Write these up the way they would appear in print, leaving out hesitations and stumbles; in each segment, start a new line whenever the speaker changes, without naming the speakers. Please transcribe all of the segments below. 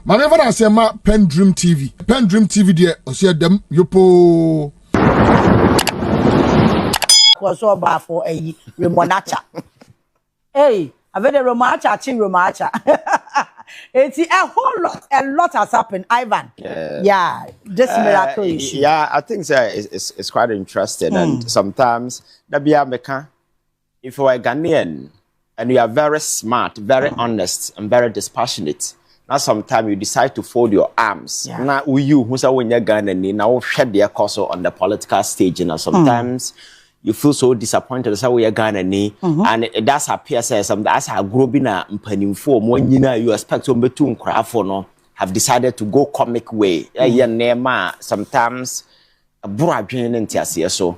My never I say ma PENDREAM TV. PENDREAM TV there. I see them yopo.
Was so bad for a remonacha. Hey, I've had a romacha, romacha. It's a lot has happened, Ivan. Yeah, this miracle issue.
Yeah, I think it's quite interesting, and sometimes that be a mecha. If you are Ghanaian and you are very smart, very honest, and very dispassionate, now sometimes you decide to fold your arms. Now you who's when you're Ghanaian, now shed their course on the political stage, and sometimes. You feel so disappointed. So we are Ghanaian, and that's appear says some that's how growing a mpanimfo mo nyina you expect to be too crafo no have decided to go comic way. Sometimes a broadband and so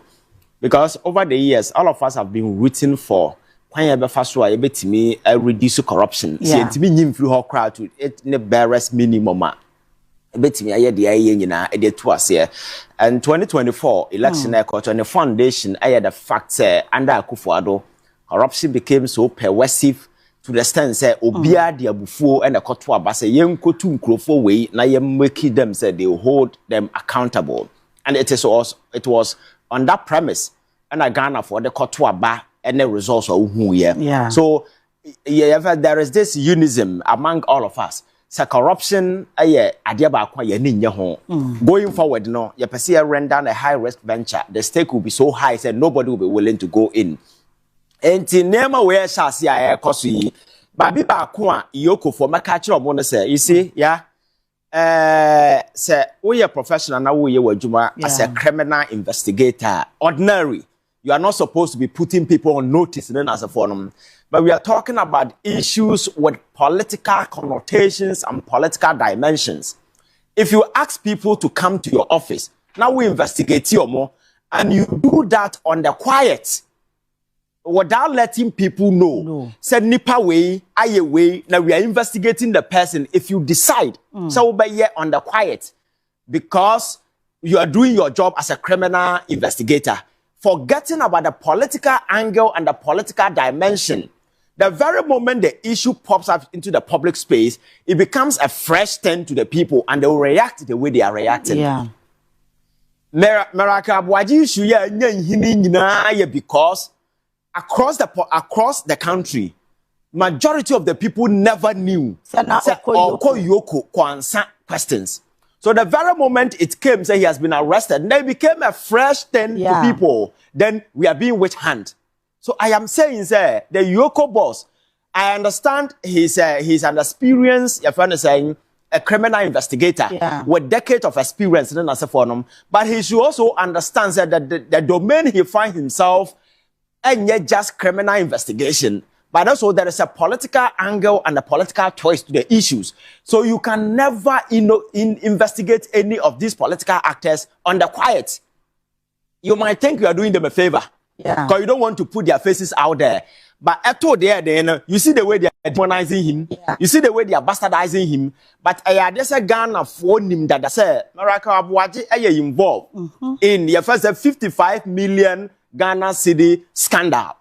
because over the years all of us have been rooting for when you first so I bet me reduce corruption. See it me nyim through her crowd to it ne barest minimum. Betting I had the IE edit twice here. And 2024 election court on the foundation, I had the fact under Akufo-Addo, corruption became so pervasive to the extent say Obia Diabufu and the Kotwa Basa Yem Kotum Krofo way, na yem making them say they hold them accountable. And it was on that premise and I Ghana for the Kotwa Ba and the results of who yeah. So there is this unison among all of us. So corruption, going forward, no, you perceive run down a high risk venture. The stake will be so high that nobody will be willing to go in. And in name where shall see I cosi, but be back yoko for my catcher of one say, you see, say we are professional now. We are Juma as a criminal investigator. Ordinary, you are not supposed to be putting people on notice then as a forum. But we are talking about issues with political connotations and political dimensions. If you ask people to come to your office, now we investigate you more, and you do that on the quiet, without letting people know. Say nipa way, aye way, now we are investigating the person. If you decide, so we'll be here on the quiet, because you are doing your job as a criminal investigator, forgetting about the political angle and the political dimension. The very moment the issue pops up into the public space, it becomes a fresh turn to the people and they will react the way they are reacting.
Yeah.
Aboagye issue because across the country, majority of the people never knew questions. So the very moment it came, say he has been arrested, and they became a fresh turn to people. Then we are being witch hunt. So I am saying, sir, the Yoko boss, I understand he's an experienced, your friend is saying, a criminal investigator with decades of experience in the forum, but he should also understand that the domain he finds himself ain't yet just criminal investigation, but also there is a political angle and a political choice to the issues. So you can never investigate any of these political actors on the quiet. You might think you are doing them a favor. Because you don't want to put their faces out there. But at all there, you see the way they are demonizing him. You see the way they are bastardizing him. But there's a Ghana for him that say, Aboagye involved in the first 55 million Ghana city scandal.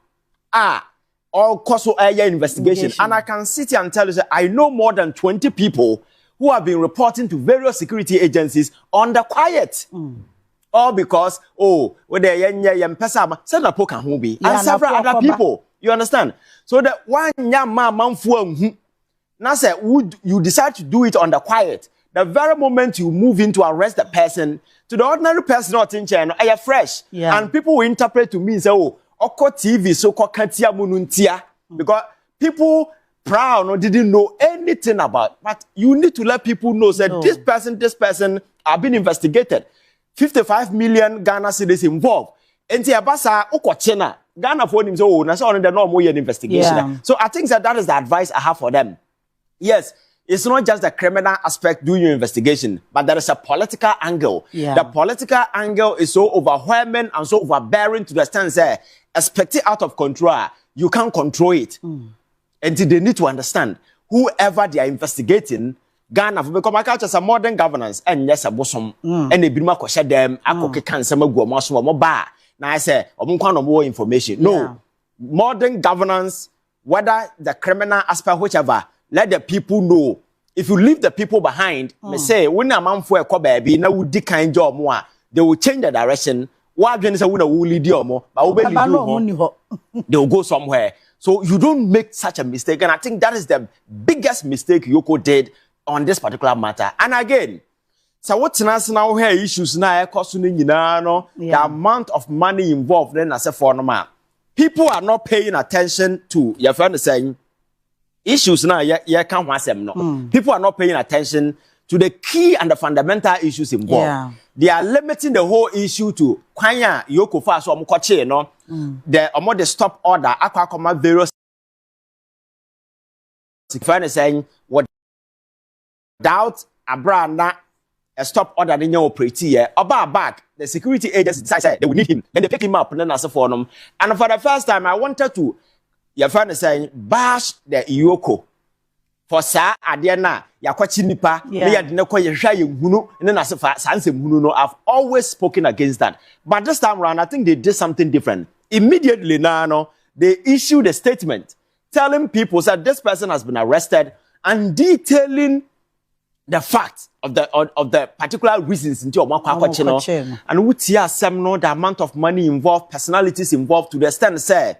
All cause of investigation. And I can sit here and tell you that I know more than 20 people who have been reporting to various security agencies on the quiet. All because, when they and several other people. You understand? So that one young man, now say, would you decide to do it on the quiet? The very moment you move in to arrest the person, to the ordinary person not in China, I are fresh. And people will interpret to me and say, Oko TV, so Katia Mununtia. Because people proud or didn't know anything about. But you need to let people know that this person have been investigated. 55 million Ghana citizens involved. And Abasa Okochena, Ghana for him, so that's on the normal investigation. So I think that is the advice I have for them. Yes, it's not just the criminal aspect doing your investigation, but there is a political angle. The political angle is so overwhelming and so overbearing to the extent that, expect it out of control, you can't control it. And they need to understand, whoever they are investigating, Ghana, because my culture is a modern governance, and yes, a bosom, and they bring my question them, I could cancel my go more bar. Now I say, more information. No, modern governance, whether the criminal aspect, whichever, let the people know if you leave the people behind, me say when a man for a ko baby na would kind job more, they will change the direction. Why when say we lead you more, but they will go somewhere. So you don't make such a mistake, and I think that is the biggest mistake Yoko did on this particular matter. And again, so what's now here issues now the amount of money involved then as a former. People are not paying attention to your friend saying issues now can't want them no. People are not paying attention to the key and the fundamental issues involved.
Yeah.
They are limiting the whole issue to kwanya Yoko fa so omkoche no. The stop order akwa various friend saying without abranda a stop order in your operate here. About back, the security agency decided they would need him. And they pick him up and then as a forum. And for the first time, I wanted to, your friend is saying, bash the Yoko. For sa Adiana, Yakwachi Nipa, and then as a Sanse Muno, I've always spoken against that. But this time around, I think they did something different. Immediately now, they issued a statement telling people that this person has been arrested and detailing the fact of the particular reasons into Omakwa and we see some the amount of money involved, personalities involved to the extent say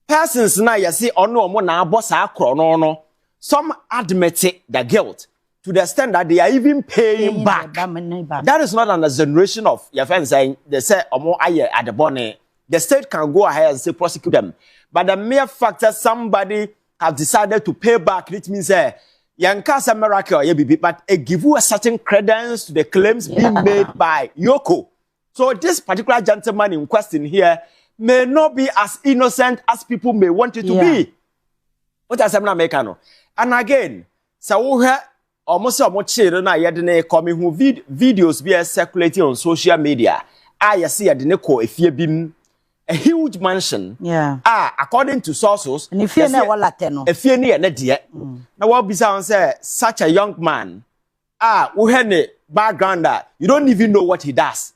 persons now you see ono na boss no some admit the guilt to the extent that they are even paying back. That is not an exoneration of your friends saying they say omo aye at the bonnet. The state can go ahead and say prosecute them, but the mere fact that somebody have decided to pay back, it means Yankasa miracle, but it give you a certain credence to the claims being made by Yoko. So this particular gentleman in question here may not be as innocent as people may want it to be. What does Americano? And again, so we almost children are coming who videos be circulating on social media. I see a dineko if you been a huge mansion. According to sources,
and if you know what Latino,
if you near Nadia, now what Bizarre say, such a young man, we had a background that you don't even know what he does.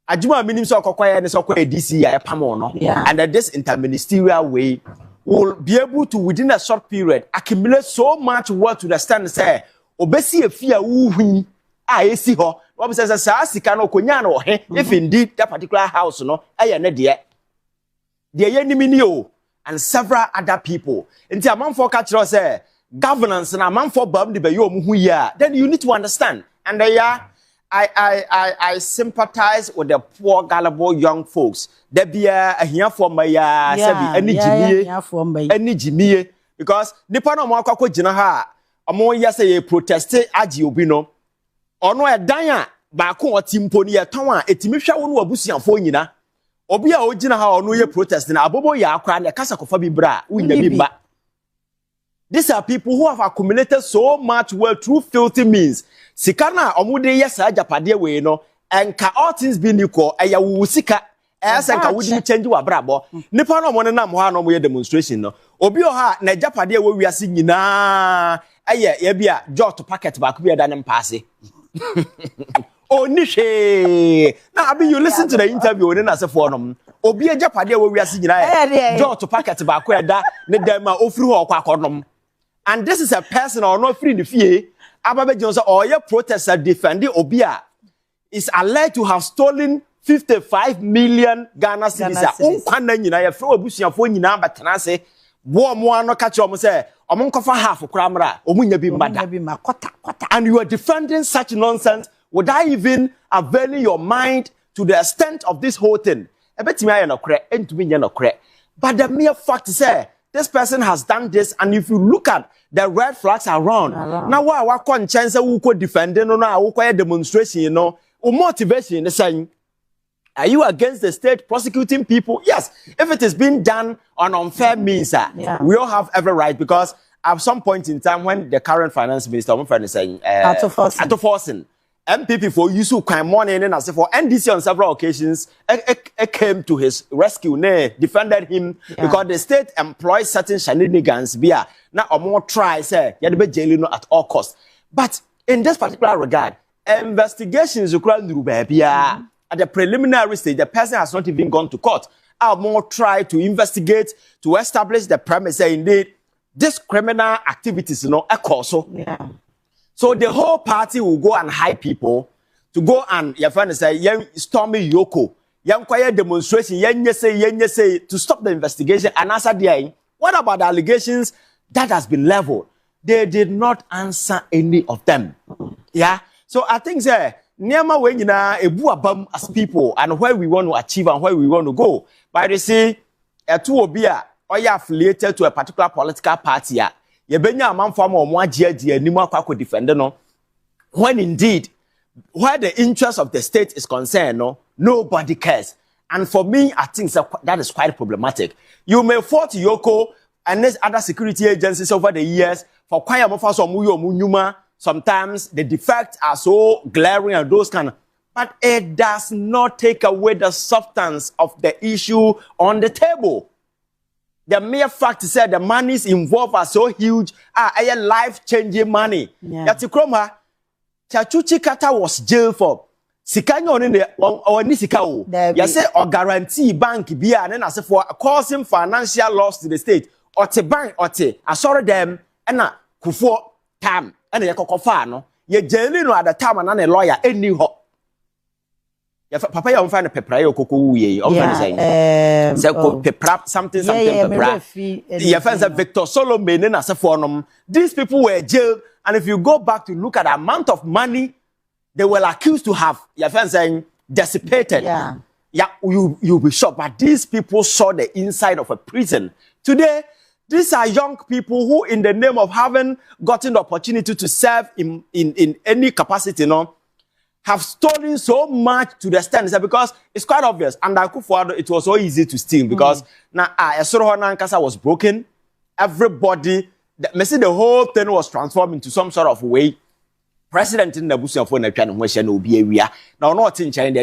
Ajuma minim so kokwaya ne so kwa DC ya pamono, and that this interministerial way will be able to within a short period accumulate so much wealth to the stand say obesi efia wuhi esi ho what says say sika no konya no he if indeed that particular house no eye ne de and several other people. Inti amanfo ka kire say governance na amanfo bam de be yo mu hu ya. Then you need to understand. And I sympathize with the poor gullible young folks. There be a here for my any jimie because nipa no mo akwa gina ha omo yase protest agi obi no ono edan a ba ko otimpo ni eton a etimi hwa wo no abusuafo nyina obi a ogina ha ono ye protest na abobo ya akwa na kasa kofa bi bra unya bi mba. These are people who have accumulated so much wealth through filthy means. Sikana omude yesa japade we no enka all things being equal eya wu sika esenka wudi change wa brabo nipa no mo na mo ha no mo ye demonstration no obi o ha na japade we wiase nyina eye ye bia jot packet back bi da ne mpaase oni hwe na abi you listen to the interview oni na se for no obi japade we wiase nyina jot packet back e da ne dem ma ofiri ho kwa akodom. And this is a person or not free the fee. Ababe Johnson or your protester defending Obia is alleged to have stolen 55 million Ghana cedis. Unkwana nyina ya fro abusuafo nyina batenase bo mo ano ka che say omonkofa half kramra omunya bi mbada. And you are defending such nonsense without even availing your mind to the extent of this whole thing. Ebetimi aye no kre entumi nya no kre. But the mere fact is this person has done this, and if you look at the red flags around. Now, why can't chance who could defend no now who demonstration, you know, or motivation the saying, are you against the state prosecuting people? Yes, if it is being done on unfair means, we all have every right, because at some point in time when the current finance minister, I'm friend is saying, Attoforsen, NPP for Yusu crime money and as for NDC on several occasions came to his rescue, defended him because the state employs certain shenanigans. Now or more try say you be jailing at all costs. But in this particular regard, investigations required at the preliminary stage, the person has not even gone to court. Or more try to investigate to establish the premise that indeed this criminal activities, you know, so. So the whole party will go and hire people to go and your friend say, stormy Yoko, quiet demonstration, say to stop the investigation and answer the. What about the allegations that has been leveled? They did not answer any of them. Yeah. So I think Niama when you know a buabam as people and where we want to achieve and where we want to go. But they say a two obia or you affiliated to a particular political party. You benya a man from Aboagye ni mo akwa defender no. When indeed where the interest of the state is concerned, nobody cares. And for me, I think that is quite problematic. You may fault Yoko and these other security agencies over the years for kwaya mo faso muyo munyuma. Sometimes the defects are so glaring and those kind of, but it does not take away the substance of the issue on the table. The mere fact is that the monies involved are so huge, are life-changing money. Yati kroma, Chachuchi Kata was jailed for Sikanyo or Nisikao. Yase or guarantee bank biya and then as for causing financial loss to the state. Or te bank or te, I saw them and kufo tam. And ye kokofano ye jailino at the time and a lawyer any ho papa you find a pepra yo koko ye say pepra something pepra ye find Victor Solomon as a form. These people were jailed, and if you go back to look at the amount of money they were accused to have, your friend saying dissipated. You'll be shocked, but these people saw the inside of a prison. Today these are young people who, in the name of having gotten the opportunity to serve in any capacity, have stolen so much to the extent because it's quite obvious. And it was so easy to steal because Nankasa was broken. Everybody, the whole thing was transformed into some sort of way. President in the Busia for Obia. Now, not in China,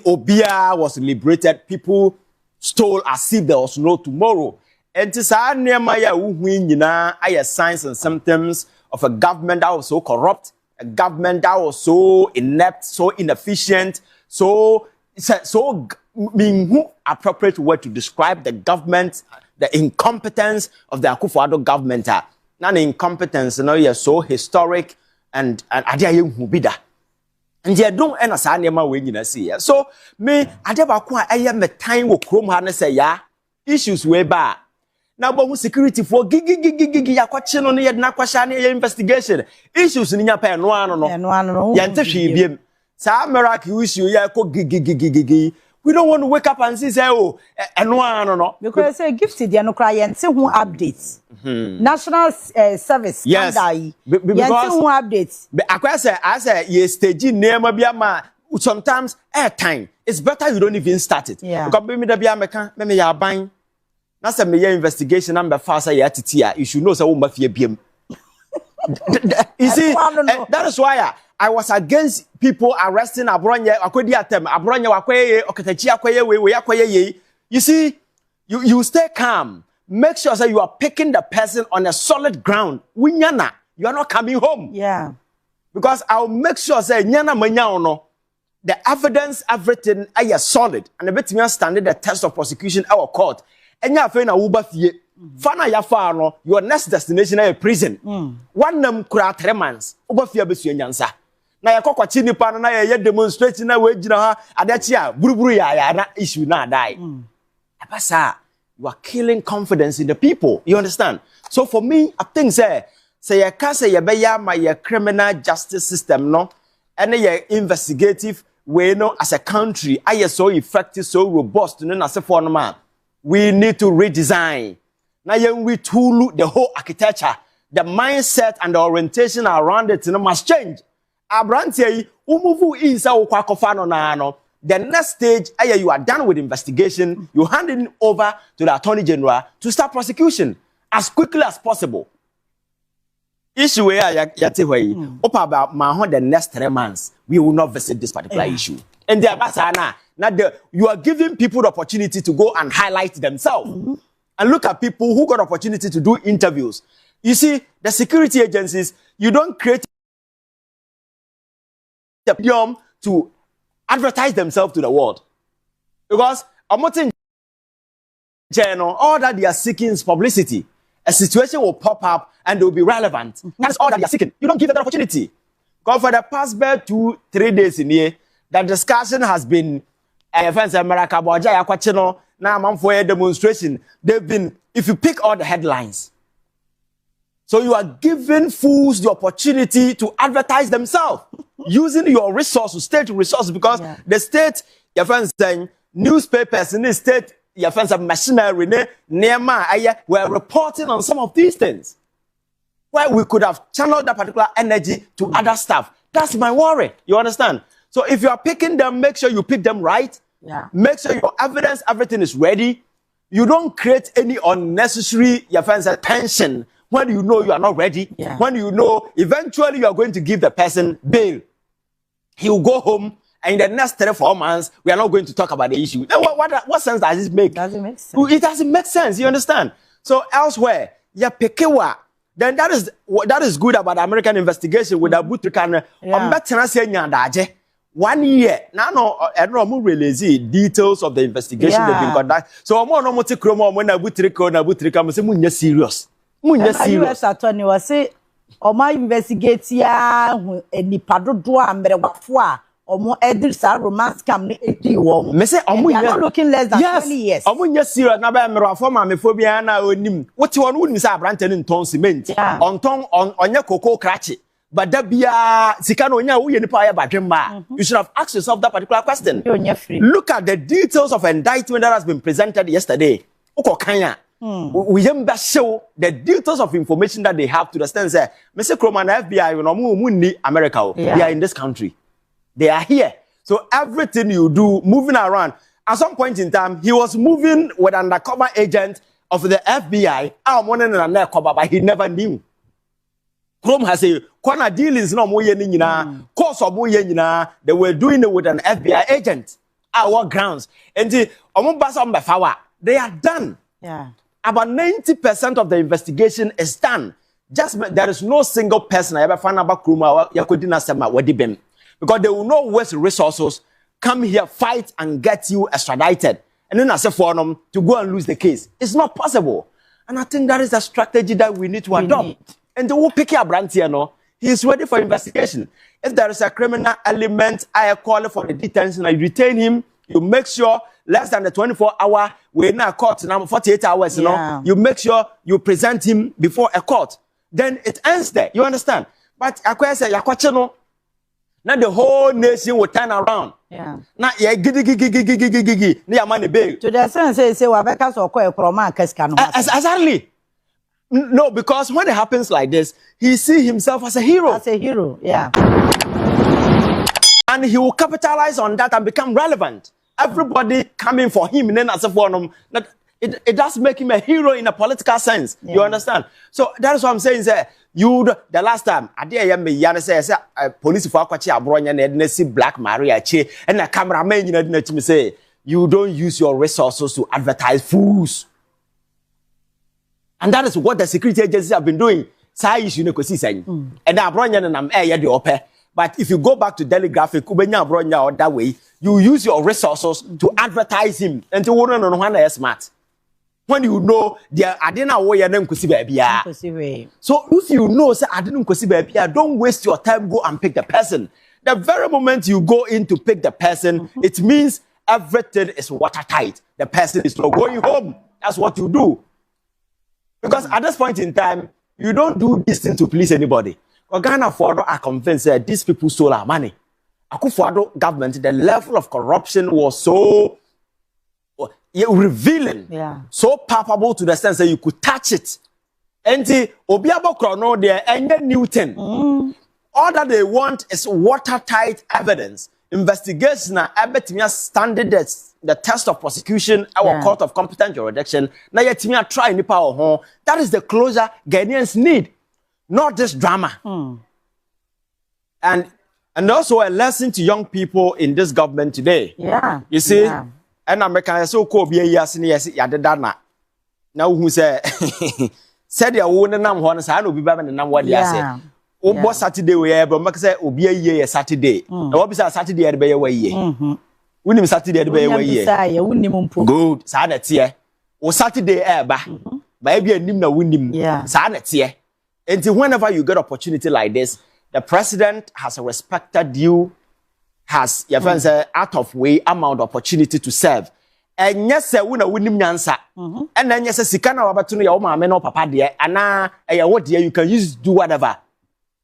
Obia was liberated. People stole as if there was no tomorrow. And to say, I signs and symptoms of a government that was so corrupt, a government that was so inept, so inefficient, so appropriate word to describe the government, the incompetence of the Akufo-Addo government. Now the incompetence, you're so historic and bida. And you don't end as animal when you see. So, me, I am a time with Chrome Harness say, issues way back. Now, but security for gigi, question on the Nakwashani investigation. Issues in your pen, no, Yantashi, Samarak issue, we don't want to wake up and say, oh, and no.
Because I gifted you no cry and say who updates. National service.
Yes.
Because who updates.
I say, yes, staging name sometimes airtime. It's better you don't even start it.
Yeah.
Because maybe the Biamaka, maybe you are buying. That's a major investigation number faster yet. You should know so much. You see, that is why I was against people arresting Aboagye. You see, you stay calm. Make sure that you are picking the person on a solid ground. You are not coming home.
Yeah.
Because I'll make sure that the evidence, everything is solid. And the bit me standing the test of prosecution our court. And you are saying Fana ya far your next destination is a prison. One them kura 3 months. Obafia besu nyansa. Na ya kokwa chini pa na ya demonstrate na we gina ha adachia buruburu ya na issue na die. Abasa, you are killing confidence in the people. You understand? So for me, I think say you can say you be my criminal justice system and your investigative way as a country are so effective, so robust as a form. We need to redesign. Now we tool the whole architecture, the mindset and the orientation around it must change. Abrantie, umuvu is the next stage, you are done with investigation, you hand it over to the Attorney General to start prosecution as quickly as possible. Issue where about the next 3 months, we will not visit this particular issue. And you are giving people the opportunity to go and highlight themselves. And look at people who got opportunity to do interviews. You see, the security agencies, you don't create a medium to advertise themselves to the world. Because all that they are seeking is publicity. a situation will pop up and they will be relevant. That's all that you're seeking. You don't give them the opportunity. Because for the past 2-3 days in here, that discussion has been Aboagye now I'm for a demonstration. They've been, if you pick all the headlines, so you are giving fools the opportunity to advertise themselves using your resources, state resources, because the state, your friends saying, newspapers in the state, your friends of machinery, were reporting on some of these things. Where we could have channeled that particular energy to other stuff. That's my worry. You understand? So if you are picking them, make sure you pick them right.
Yeah.
Make sure your evidence, everything is ready. You don't create any unnecessary, your friends, tension when you know you are not ready.
Yeah.
When you know eventually you are going to give the person bail. He will go home, and in the next 3-4 months, we are not going to talk about the issue. Then what sense does this make?
Doesn't make sense.
It doesn't make sense. You understand? So elsewhere, Pekewa. Then that is good about the American investigation with the Butrikan. 1 year. Now, I don't know release details of the investigation they've been conducted. So I'm not going to chrome when I Butrika, say munya serious. Munya serious.
US attorney was say, "O my investigate ya ni padodo amberewafo o mo edrisa romance cam ni edi wo."
Me say
omunya looking less than 20 years.
Omunya serious na ba mmerewafo ma mefobia na onim. Wote won wonim say abrante ni nton cement. Onton onye koko krachi. But that be you should have asked yourself that particular question. Look at the details of indictment that has been presented yesterday. We show the details of information that they have to the extent that Mr. Kroman FBI, America, they are in this country. They are here. So everything you do, moving around. At some point in time, he was moving with an undercover agent of the FBI. But he never knew. Chrome has a corner dealings no more course of they were doing it with an FBI agent. Our grounds. And they are done.
Yeah.
About 90% of the investigation is done. Just there is no single person I ever found about Chrome because they will not waste resources, come here, fight and get you extradited. And then as a forum to go and lose the case. It's not possible. And I think that is a strategy that we need to adopt. And the whole picky brand here, no, he is ready for investigation. If there is a criminal element, I call for the detention. I retain him. You make sure less than the 24-hour, we're in a court now, 48 hours, you know. You make sure you present him before a court. Then it ends there. You understand? But I say, now the whole nation will turn around.
Yeah.
Now, yeah, gigi, money bail.
To the sense, say, Wabeka so quite
exactly. No, because when it happens like this, he sees himself as a hero.
As a hero, yeah.
And he will capitalize on that and become relevant. Everybody coming for him, and then as a form, it does make him a hero in a political sense. Yeah. You understand? So that is what I'm saying. The last time, I did say police for Aboagye and see Black Maria and the cameraman, you say you don't use your resources to advertise fools. And that is what the security agencies have been doing. And but if you go back to Daily Graphic, that way, you use your resources to advertise him and to know smart. When you know I didn't know where your name could see baby. So if you know say I didn't see baby, don't waste your time, go and pick the person. The very moment you go in to pick the person, it means everything is watertight. The person is not going home. That's what you do. Because at this point in time, you don't do this thing to please anybody. Ghana Fordo are convinced that these people stole our money. Akufo-Addo government, the level of corruption was so revealing, so palpable to the sense that you could touch it. And the Obiabo Krono there, and Newton. All that they want is watertight evidence. Investigation are standing the test of prosecution, our court of competent jurisdiction. Now yet me try any power. That is the closure Ghanaians need, not this drama. And also a lesson to young people in this government today. Yeah, you see, and American so cool be yadana. Now who say said you won't nam one say no be ba na nam what they say. Obo Saturday we but make say obi a year Saturday. Na what be say Saturday e be ye we ye. Unim Saturday e be ye we ye. Good. Sa that here. O Saturday e ba. Maybe a nim na winim.
Yeah.
And whenever you get opportunity like this, the president has respected you, has your friends out of way amount of opportunity to serve. And yes, we na winim nyansa. And then yes, sikana wabatunu ya oma ameno papa dear, and what dear you can use do whatever.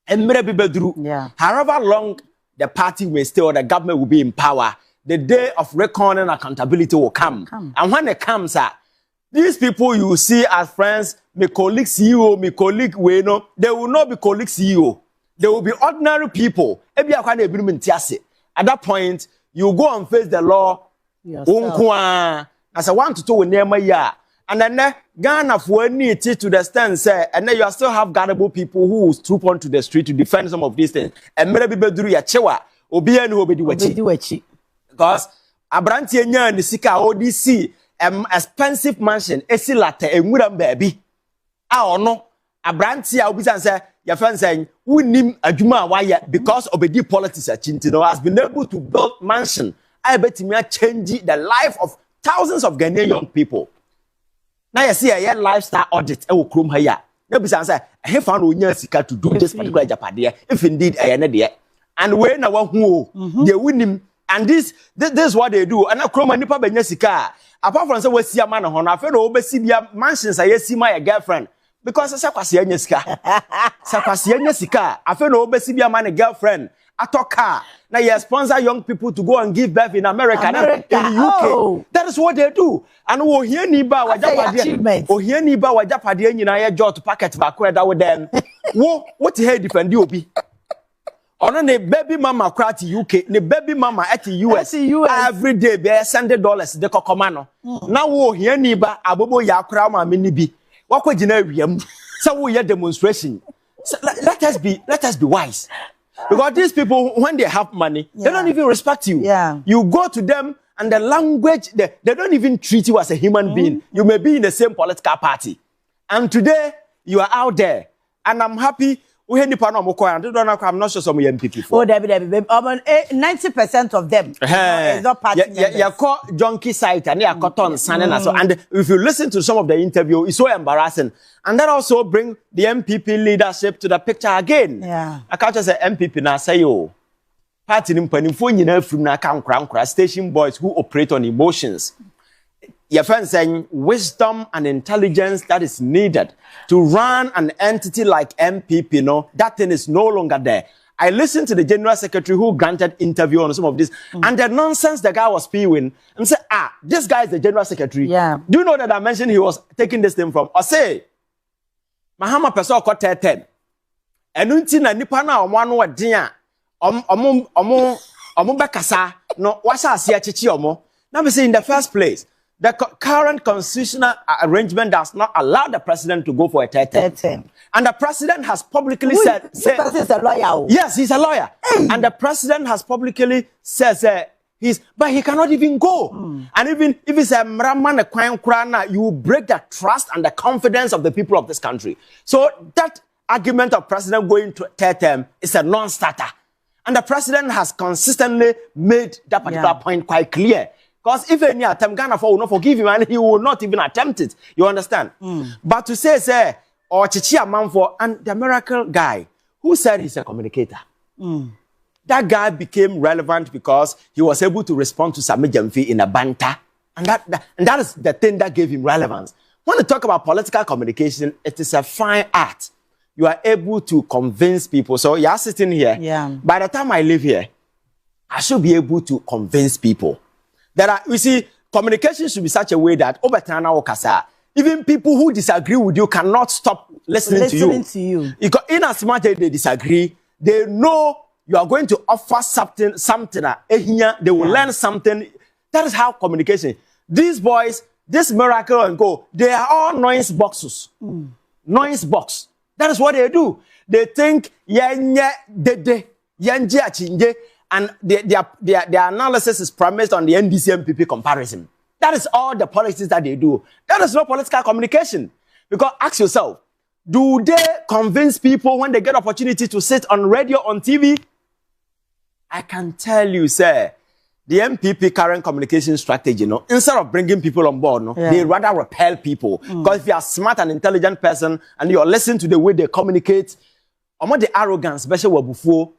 And maybe bedru.
Yeah.
However long the party may stay or the government will be in power, the day of reckoning and accountability will come. And when it comes, these people you see as friends, my colleague CEO, my colleague Weno, they will not be colleague CEO. They will be ordinary people. At that point, you go and face the law. As I want to do with Nema, and then Ghana for need to the stand, say, and then you still have gullible people who will troop onto the street to defend some of these things. And maybe do ya chewa, obian who be do because Abranti and Nisika ODC, expensive mansion, esi latte, and wooden baby. I no, Abranti, I'll be saying, your friend saying, we name a Juma wire because of the politics at Chintino has been able to build mansion. I bet me change the life of thousands of Ghanaian young people. Now you see a lifestyle audit. I will come here. Nobody say I have found Unyasika to do this particular Japadia. If indeed I am there, and when I want who they win him, and this is what they do. And I come and nipa benyasika. Apart from say we see a man on, I feel obesi bia mansions. I see my girlfriend because I say kwasi enyasika. Sakwasi enyasika. I feel obesi bia man a girlfriend. Atoka. Now you sponsor young people to go and give birth in America. In the UK. Oh. That is what they do. And we hear niba wajapadi. We hear niba wajapadi ni na ye jot packet back where that with them. What he defend you be? Ono ne baby mama cry to UK, ne baby mama at the US. Every day be $100 de kokomano. Now we hear niba abobo ya kra ma mini bi. Wako jina wiem. So we hear demonstration. So let us be wise. Because these people, when they have money, they don't even respect you.
Yeah.
You go to them and the language, they don't even treat you as a human being. You may be in the same political party. And today, you are out there. And I'm happy. I'm not sure some NPP.
Oh, 90% of them is not party members.
You call junkie site and you are caught on Sunday. And if you listen to some of the interview, it's so embarrassing. And that also bring the NPP leadership to the picture again.
Yeah.
I can't just say NPP now say yo. Party in from na station boys who operate on emotions. Your friend saying wisdom and intelligence that is needed to run an entity like NPP, no, that thing is no longer there. I listened to the General Secretary who granted interview on some of this, and the nonsense the guy was spewing, and said, this guy is the General Secretary.
Yeah.
Do you know that I mentioned he was taking this thing from? I say, Mahama Peso ko 10. Enunti na nipa na omo no dia omo bekasa no wasa asia chichi omo. Now me say in the first place, the current constitutional arrangement does not allow the president to go for a third term. And the president has publicly said...
He's a lawyer.
Yes, he's a lawyer. And the president has publicly said but he cannot even go. And even if it's a mraman, a crime krana, you will break the trust and the confidence of the people of this country. So that argument of president going to third term is a non-starter. And the president has consistently made that particular point quite clear. Because if any attempt, Ghana will not forgive him and he will not even attempt it. You understand? But to say, or Chichi Amanfo, and the miracle guy who said he's a communicator. That guy became relevant because he was able to respond to Sami Jamfi in a banter. And that is the thing that gave him relevance. When you talk about political communication, it is a fine art. You are able to convince people. So you're sitting here.
Yeah.
By the time I live here, I should be able to convince people. You see, communication should be such a way that even people who disagree with you cannot stop listening to you. Because in as much as they disagree, they know you are going to offer something, they will learn something. That is how communication. These boys, this miracle and go, they are all noise boxes. Noise box. That is what they do. They think, and their analysis is premised on the NDC NPP comparison. That is all the politics that they do. That is not political communication. Because ask yourself, do they convince people when they get opportunity to sit on radio, on TV? I can tell you, sir, the NPP current communication strategy, instead of bringing people on board, they rather repel people. Because if you are a smart and intelligent person and you're listening to the way they communicate, the arrogance, especially before,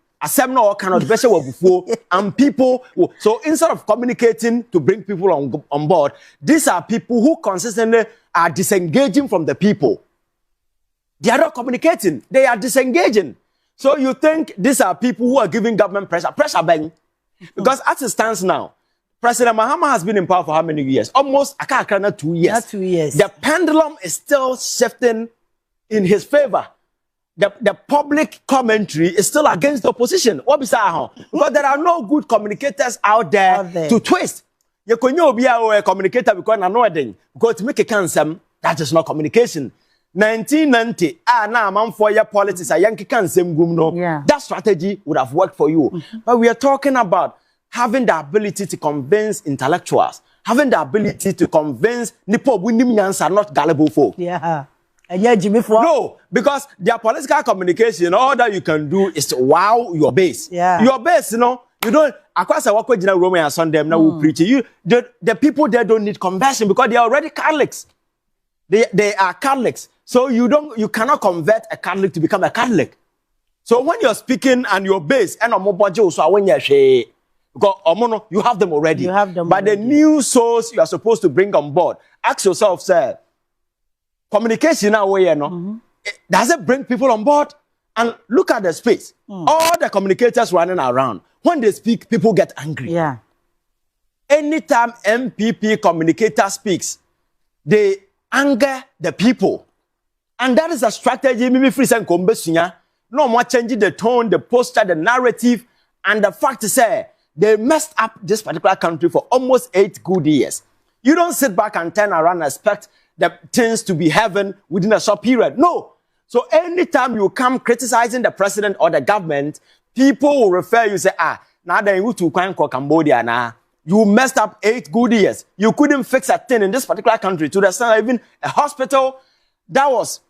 and people. So instead of communicating to bring people on board, these are people who consistently are disengaging from the people. They are not communicating; they are disengaging. So you think these are people who are giving government pressure bang? Because as it stands now, President Mahama has been in power for how many years? Almost 2 years.
Not 2 years.
The pendulum is still shifting in his favor. The public commentary is still against the opposition. What is that? Because there are no good communicators out there to twist. You can be a communicator because to make a cancer, that is not communication. 1990, now I'm for your politics. That strategy would have worked for you. But we are talking about having the ability to convince intellectuals, having the ability to convince Nipo Winimians are not gullible folk.
Yeah. And yeah, Jimmy for
no, because their political communication, all that you can do is to wow your base.
Yeah.
Your base, you don't across a walk with Roman and Sunday now will preach you. The people there don't need conversion because they are already Catholics. They are Catholics. So you cannot convert a Catholic to become a Catholic. So when you're speaking and your base and so when you because you have them already.
You have them
but
already.
The new souls you are supposed to bring on board. Ask yourself, sir, communication now way, does it bring people on board? And look at the space. All the communicators running around. When they speak, people get angry.
Yeah.
Anytime NPP communicator speaks, they anger the people. And that is a strategy. Maybe free and combesunya. No more changing the tone, the posture, the narrative. And the fact is, they messed up this particular country for almost 8 good years. You don't sit back and turn around and expect the things to be heaven within a short period. No. So anytime you come criticizing the president or the government, people will refer you, say, now then you to Cambodia now. You messed up 8 good years. You couldn't fix a thing in this particular country to the extent even a hospital that was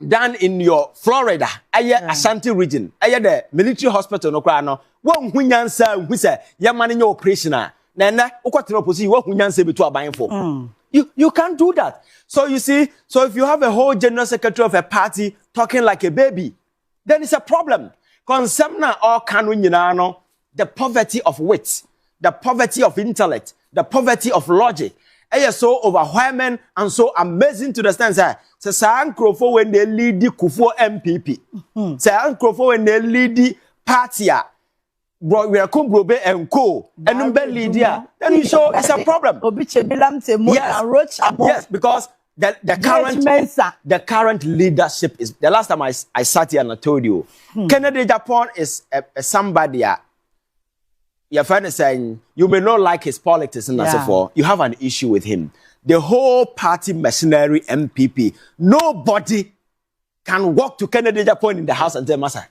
done in your Florida, Ashanti region, the military hospital, no cry no. One who say, your man in your operation, Nana, you can't do that. So you see, so if you have a whole general secretary of a party talking like a baby, then it's a problem. Consemna or can the poverty of wit, the poverty of intellect, the poverty of logic. It is so overwhelming and so amazing to the stand that San Crofo when they lead the Kufo MPP. San Crofo when they lead the party. We are Kumbrobe and Co. And Lydia. Then you show it's a problem. Yes, because the current leadership is the last time I sat here and I told you, Kennedy Japan is somebody. Your friend is saying you may not like his politics and so forth. You have an issue with him. The whole party machinery MPP, nobody can walk to Kennedy Japan in the house and say, Master,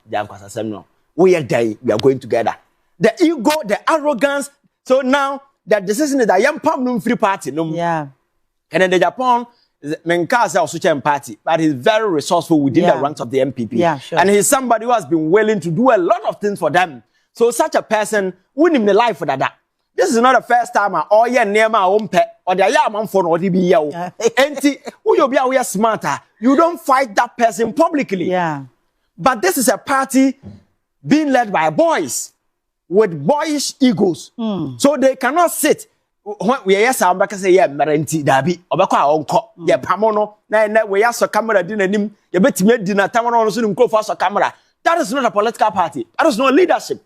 we are there, we are going together. The ego, the arrogance. So now the decision is that young Pam free party. Kennedy Japan Menkasa also party, but he's very resourceful within the ranks of the MPP.
Yeah, sure.
And he's somebody who has been willing to do a lot of things for them. So such a person wouldn't even life for that. This is not the first time near my own pet or the man for no DB. Who you smarter. You don't fight that person publicly.
Yeah.
But this is a party being led by boys with boyish egos. So they cannot sit. We are say, Marenti Dabi, Obaka Onko, Pamono, we are so camera dinner him, you bet me dinner, Tamano, soon go for camera. That is not a political party. That is not leadership.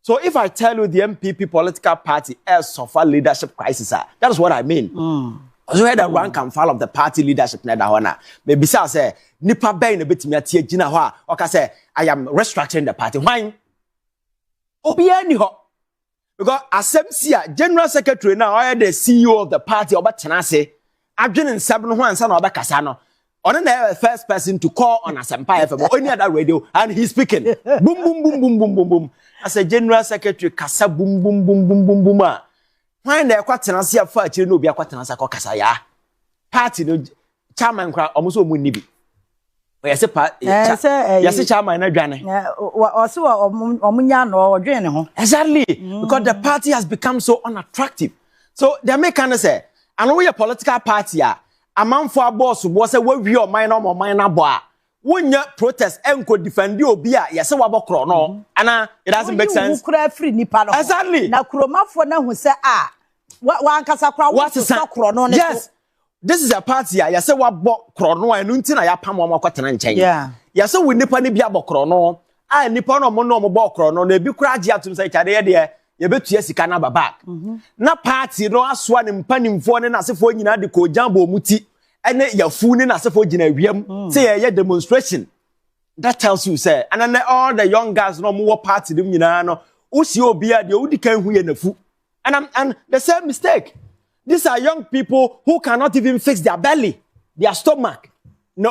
So if I tell you the MPP political party has suffered leadership crisis, that is what I mean. So where the rank and file of the party leadership na maybe say nipa ben a bit me atie gina ho a say I am restructuring the party. Why? Obiya ni ho. Because Asemsia, General Secretary now, I the CEO of the party, Oba Tenase, Adwin and Sabin Juan San Oba Casano. On the first person to call on Asempa FM or any other radio, and he's speaking. Boom, boom, boom, boom, boom, boom, boom. As a General Secretary, Casa boom, boom, boom, boom, boom, boom. When the Quatanasi of Fat, you know, be a Quatanasa Casaya. Party, no chairman, almost a munibi. Yes, yes, chairman na dwane.
Also omunya no odwen ne ho.
Exactly. Because the party has become so unattractive. So they make kind of say, I know we a political party a man for a boss was a we or minor boy. When you protest and could defend you be yes wabokro no. And it doesn't make sense. Exactly.
Na kroma for na hu say wan kasa kra what is no.
Yes. This is a party yes wabokro no and nti na ya pam o makotena nchen.
Yeah.
Yes we nipa ni bia bokro no. Ah nipa no mo no mo bokro no na bi kra agi atum say chade de ye betua sika na babak. Na party no asoa ne mpanimfo ne nasefo nyina de ko jambo muti. Ene yafu ne nasefo gina wiam say ye demonstration. That tells you say and then all the young guys no mo party dem nyina no usi obi a de odi kan hu ye nafu. And the same mistake. These are young people who cannot even fix their belly, their stomach. No,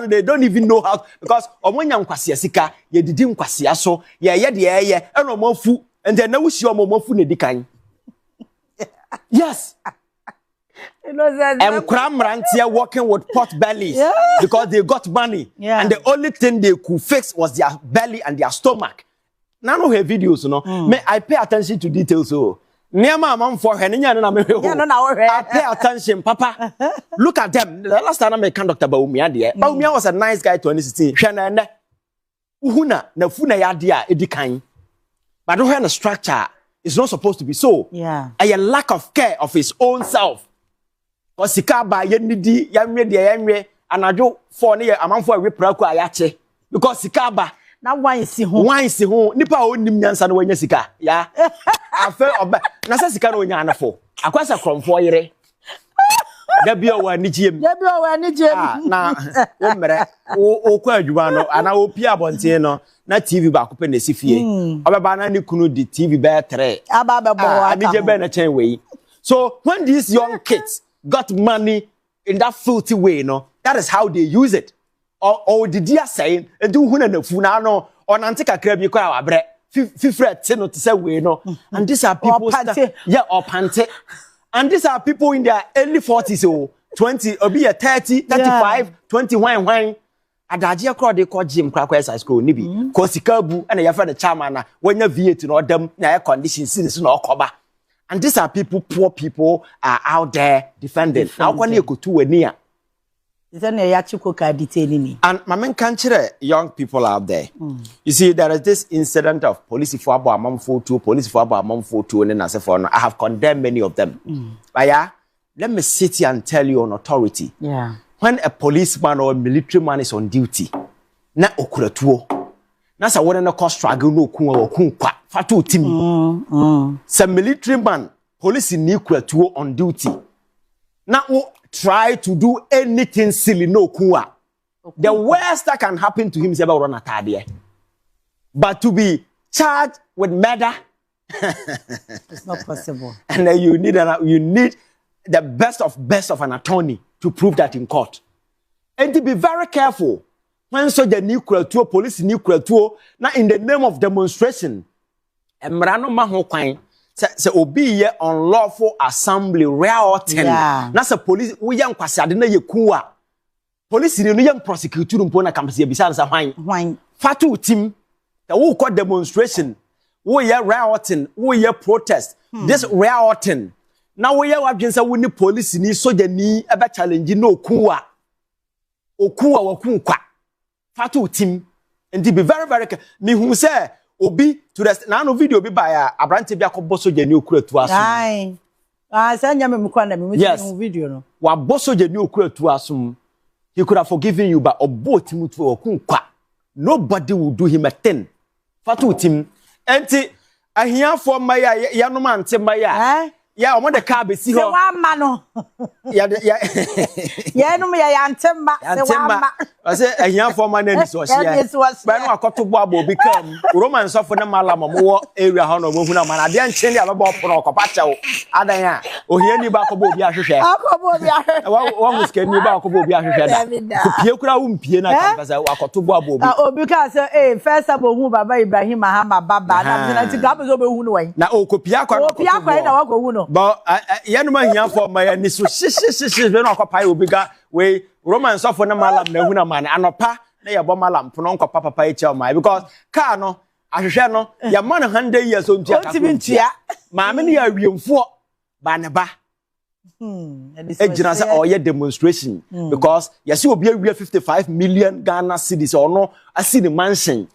they don't even know how because omonya nkwase sika ye didi nkwase so ye de and omofu and then now see omofu ne dikan. Yes. And Kramrantia working with pot bellies because they got money and the only thing they could fix was their belly and their stomach. None of her videos, May I pay attention to details so. Niama amam for her I pay attention, Papa. Look at them. The last time I met Dr. Baumia there. Baumia was a nice guy 2016. Shana Uhuna, na funa yadia edikan. But don't have a structure. It's not supposed to be so.
Yeah.
A lack of care of his own self. Because Sikaba yenidi yamre de yamre anajo for ne amam for repraku ayache. Because Sikaba
na wan si ho
nipa onim nyansa no wanya sika ya afa oba na sa sika no wanya anafo akwasa kromfo yire da bia wa nigiem na wo mere wo kwa adwuma no ana wo pia bonten no na TV ba ko pe na sifie obeba na ni kunu di TV be 3
aba be bo wa
adije be na chen we. So when these young kids got money in that filthy way that is how they use it. Or did you say do huna na funa no or nante kakra bi kwa abre fifret no to say we no and these are people or pante and these are people in their early 40s or 20 or be a 30 35 21 when adaje akro de ko gym kwa exercise ko ni bi ko sikabu and ya fa the chairman na wanya V8 no dem na air condition since no okoba and these are people poor people are out there defending how can you go to wania.
And
my main country, young people out there. You see, there is this incident of police for about a month for two, police for about a month for two, and then I have condemned many of them. But let me sit here and tell you on authority.
Yeah.
When a policeman or a military man is on duty, na okuratuo. Na sa wona na cause struggle no ku o ku kwa fatu timi. Some military man, police ni okuratuo on duty. Na try to do anything silly no kuwa. The worst that can happen to him is about run atade. But to be charged with murder
it's not possible.
And then you need the best of an attorney to prove that in court. And to be very careful when soldier nuclear tour, police nuclear tour, now in the name of demonstration, and Marano Maho Quine. Se obi ye unlawful assembly rioting na se police we yan kwase ade na ye kuwa police ni no yan prosecute mpo na campus ye bisa sa hwan fatu team the wo call demonstration wo ye rioting wo ye protest this rioting na wo ye wadwen sa wo ni police ni soja ni e be challenge no okuwa wa kunkwa fatu team and be very very me who say obi to the na no video bi ba abrante bi akọ soja ni okuratu aso
ai sanya me mkwa na me video no
wa soja ni okuratu aso he could have forgiven you but obot mutu okunkwa nobody will do him a thing fatu tim enti ahia for maya ya no man te maya ya omo de car be si ho
se wa ma no ya no me ya antemba se wa ma
I say ahia for man na so hia ba no akoto bo abo bi kam roman sofo na mala mo area ho no mo hu na man ade anchen dia baba oporo okopa chew adan a ohia ni ba akobo obi ahwehwe wa muske ni ba akobo obi ahwehwe da pie kura wo mpie na kampasa akoto bo abo
obi ka say first abo hu baba Ibrahim Mahama baba na ti gabe zo be hu no wen
na okopia kwa
na wa ko hu no
But Yanuma here for my nisu shish when occupy ubiga we Roman suffer na malam na huna man anopa na ya bomb malam punon ko papa echa my because car no ahwehwe no ya man 100 years on tia maame ne ya wiemfo ba ne ba ejina say oye demonstration because you see obi awia 55 million Ghana cedis or no asi the mansion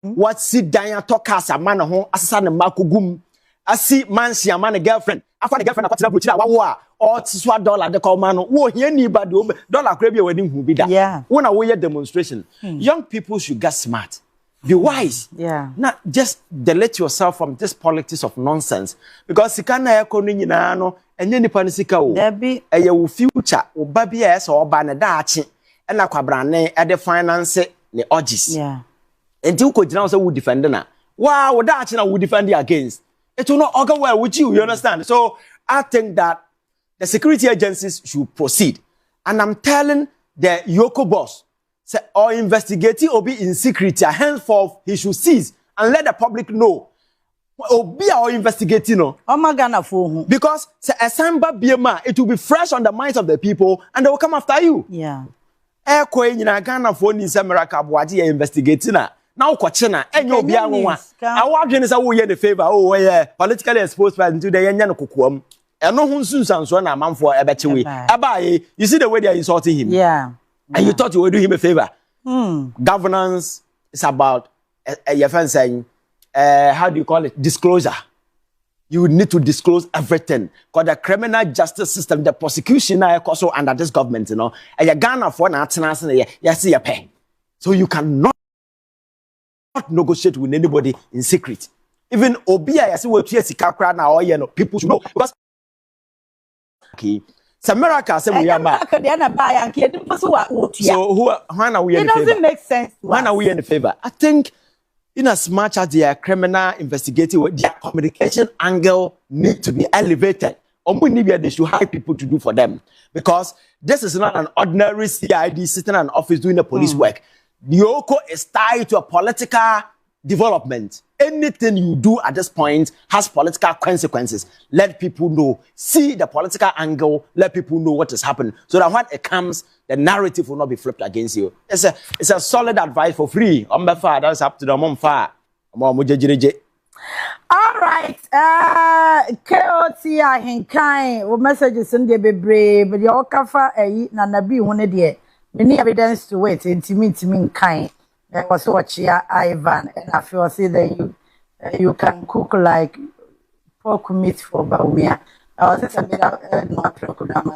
what see dan tokas amana ho asesa ne makogum asi mansion amana girlfriend afa the girlfriend akwatira buchira wawo a or tiswa dollar de call man wo hia ni ba de dollar kra bi wani hu bi da wona wo ye demonstration young people should get smart. Be wise.
Yeah.
Not just delete yourself from this politics of nonsense. Because sikana ekono nyina no enye nipa ne sika o.
Debi
Eye wo future wo ba bia ese oba ne daache. E na kwabrane e de finance ne urges.
Yeah.
Enti wo kogina wo say wo defend na. Wow, wo daache na wo defend against. It will not go well with you understand? So I think that the security agencies should proceed. And I'm telling the Yoko boss say or investigating or be in secret, henceforth he should cease and let the public know. Or be or investigating no. Because say asamba biema, it will be fresh on the minds of the people and they will come after you.
Yeah.
Eko nyina Ghana for ni say America Aboagye investigating na. Now kwachena enye obi anwa. Awadwe ni say wo ye the favor. Oh yeah, politically exposed person to the yenya no kokoam. Eno hu nsunsanso na amanfo ebechewe. Abaye, you see the way they are insulting him.
Yeah.
And you thought you were doing him a favor. Governance is about your friend saying, how do you call it? Disclosure. You need to disclose everything. Because the criminal justice system, the prosecution also under this government, you know, and you're Ghana for an you see your pay. So you cannot negotiate with anybody in secret. Even Obia, I see what you see, now, you know, people should know. Because okay. So America say we are back. So who are we in the favor? It
doesn't make sense.
When are we in the favor? I think in as much as their criminal investigating, their communication angle need to be elevated. They should hire people to do for them. Because this is not an ordinary CID sitting in an office doing the police work. Yoko is tied to a political development. Anything you do at this point has political consequences. Let people know. See the political angle. Let people know what is happening. So that when it comes, the narrative will not be flipped against you. It's a solid advice for free. That's up to the mom far. All
right. KOT ahinkan messages in the brave, but your kafa na nabi one there. Many evidence to it. Intimi kind. I was watching Ivan, and I feel say that you can cook like pork meat for Baumia. I was just a bit of not program.